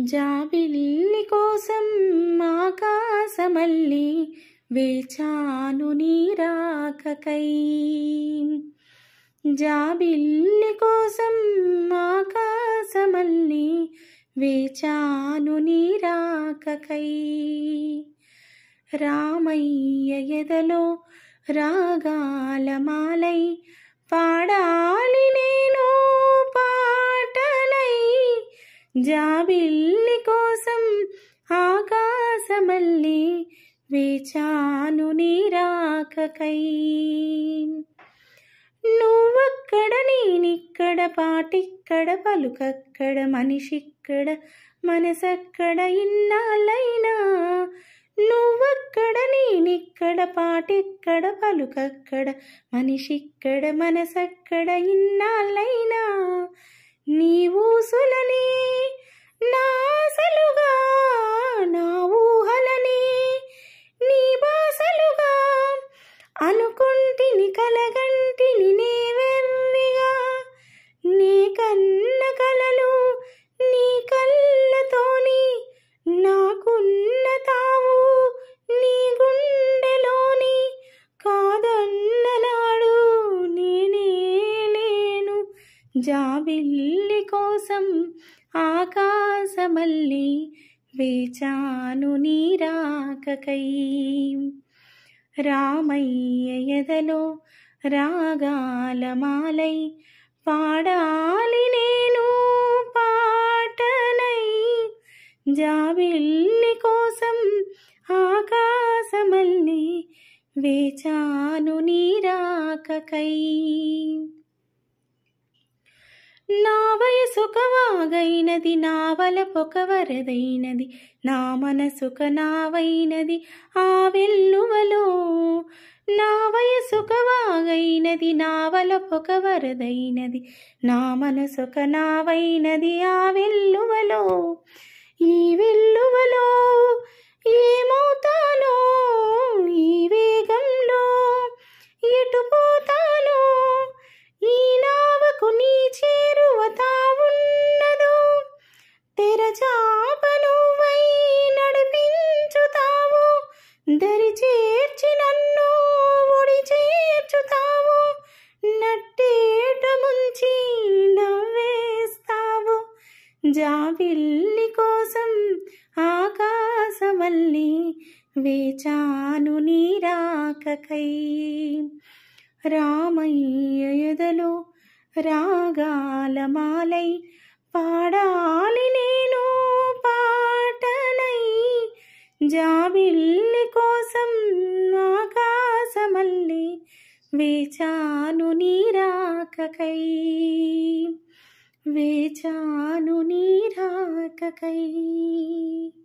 జాబిల్లి కోసం ఆకాశమల్లి వేచాను నీ రాకకై. జాబిల్లి కోసం ఆకాశమల్లి వేచాను నీ రాకకై. రామయ్య ఎదలో రాగాలమాలై పాడాలి నేను పాటలై. జాబిల్లి కోసం ఆకాశమల్లి వేచాను నీ రాకకై. నువ్వక్కడ నేనిక్కడ పాటిక్కడ పలుకక్కడ మనిషిక్కడ మనసక్కడ ఇన్నాళ్ళైనా. నువ్వక్కడ నేనిక్కడ పాటిక్కడ పలుకక్కడ మనిషిక్కడ మనసక్కడ ఇన్నాళ్ళైనా. నీ ఊసులనే నా ఆశలుగా నా ఊహలనే నీ బాసలుగా అనుకుంటిని కలగంటిని నే వెర్రిగా. నీ కన్న కలలు నీ కళ్ళతోని నాకున్న తావు నీ గుండెలోని. కాదన్ననాడు నేనే లేను. జాబిల్లి కోసం ఆకాశమల్లి వేచాను నీ రాకకై. రామయ్య ఎదలో రాగాలమాలై పాడాలి నేను పాటలై. జాబిల్లి కోసం ఆకాశమల్లి వేచాను నీ రాకకై. నా వయసొక వాగైనది నా వలపొక వరదైనది నా మనసొక నావైనది ఆ వెల్లువలో. నా వయసొక వాగైనది నా వలపొక వరదైనది నా మనసొక నావైనది ఆ వెల్లువలో. ఈ వెల్లువలో ఏమవుతానో ఈ వేగంలో ఎటు పోతానో. ఈ నావకు నీ చేరువతా ఉన్నదో తెరచాప నువ్వై నడిపించుతావు. దరి చేర్చి నన్ను ఒడి చేర్చుతావు. నట్టేట ముంచి నవ్వేస్తావు. జాబిల్లి కోసం ఆకాశమల్లి వేచాను నీ రాకకై. రామయ్య ఎదలో రాగాలమాలై పాడాలి నేను పాటలై. జాబిల్లి కోసం ఆకాశమల్లి వేచాను నీ రాకకై. వేచాను నీ రాకకై.